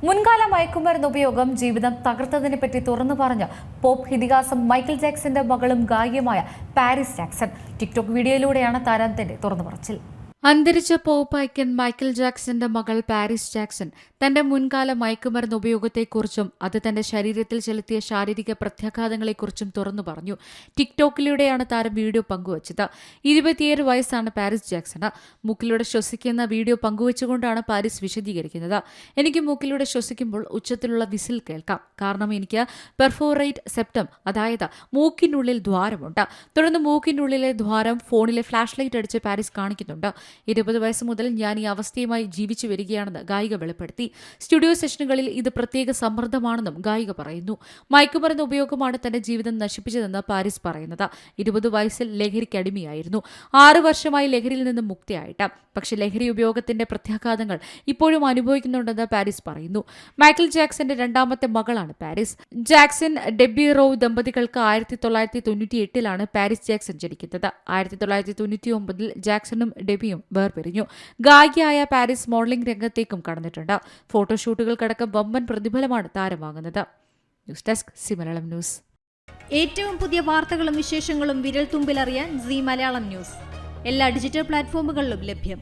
മുൻകാല മയക്കുമരുന്ന് ഉപയോഗം ജീവിതം തകർത്തതിനെപ്പറ്റി തുറന്നു പറഞ്ഞ പോപ്പ് ഇതിഹാസം മൈക്കിൾ ജാക്സന്റെ മകളും ഗായികയുമായ പാരിസ് ജാക്സൺ ടിക്ടോക്ക് വീഡിയോയിലൂടെയാണ് താരത്തിന്റെ തുറന്നു പറച്ചിൽ. അന്തരിച്ച പോപ്പ് ഐക്കൺ മൈക്കിൾ ജാക്സന്റെ മകൾ പാരിസ് ജാക്സൺ തന്റെ മുൻകാല മയക്കുമരുന്ന് ഉപയോഗത്തെക്കുറിച്ചും അത് തന്റെ ശരീരത്തിൽ ചെലുത്തിയ ശാരീരിക പ്രത്യാഘാതങ്ങളെക്കുറിച്ചും തുറന്നു പറഞ്ഞു. ടിക്ടോക്കിലൂടെയാണ് താരം വീഡിയോ പങ്കുവച്ചത്. 27 വയസ്സാണ് പാരിസ് ജാക്സണ്. മൂക്കിലൂടെ ശ്വസിക്കുന്ന വീഡിയോ പങ്കുവച്ചുകൊണ്ടാണ് പാരിസ് വിശദീകരിക്കുന്നത്. എനിക്ക് മൂക്കിലൂടെ ശ്വസിക്കുമ്പോൾ ഉച്ചത്തിലുള്ള വിസിൽ കേൾക്കാം. കാരണം എനിക്ക് പെർഫോറേറ്റ് സെപ്റ്റം, അതായത് മൂക്കിനുള്ളിൽ ദ്വാരമുണ്ട്. തുടർന്ന് മൂക്കിനുള്ളിലെ ദ്വാരം ഫോണിലെ ഫ്ലാഷ് ലൈറ്റ് അടിച്ച് പാരിസ് കാണിക്കുന്നുണ്ട്. 20 വയസ്സ് മുതൽ ഞാൻ ഈ അവസ്ഥയുമായി ജീവിച്ചു വരികയാണെന്ന് ഗായിക വെളിപ്പെടുത്തി. സ്റ്റുഡിയോ സെഷനുകളിൽ ഇത് പ്രത്യേക സമ്മർദ്ദമാണെന്നും ഗായിക പറയുന്നു. മയക്കുമരുന്ന് ഉപയോഗമാണ് തന്റെ ജീവിതം നശിപ്പിച്ചതെന്ന് പാരിസ് പറയുന്നത്. 20 വയസ്സിൽ ലഹരിക്ക് അടിമയായിരുന്നു. 6 വർഷമായി ലഹരിയിൽ നിന്ന് മുക്തിയായിട്ട്. പക്ഷേ ലഹരി ഉപയോഗത്തിന്റെ പ്രത്യാഘാതങ്ങൾ ഇപ്പോഴും അനുഭവിക്കുന്നുണ്ടെന്ന് പാരിസ് പറയുന്നു. മൈക്കിൾ ജാക്സന്റെ രണ്ടാമത്തെ മകളാണ് പാരിസ്. ജാക്സൺ ഡെബി റോവ് ദമ്പതികൾക്ക് 1998 പാരിസ് ജാക്സൺ ജനിക്കുന്നത്. 1999 ജാക്സണും ഡെബിയും വേർപിരിഞ്ഞു. ഗായികയായ പാരിസ് മോഡലിംഗ് രംഗത്തേക്കും കടന്നിട്ടുണ്ട്. ഫോട്ടോഷൂട്ടുകൾക്കടക്കം വമ്പൻ പ്രതിഫലമാണ് താരം വാങ്ങുന്നത്. News desk C Malayalam news. ഏറ്റവും പുതിയ വാർത്തകളും വിശേഷങ്ങളും വിരൽ തുമ്പിലറിയാൻ സി മലയാളം ന്യൂസ് എല്ലാ ഡിജിറ്റൽ പ്ലാറ്റ്ഫോമുകളിലും ലഭ്യം.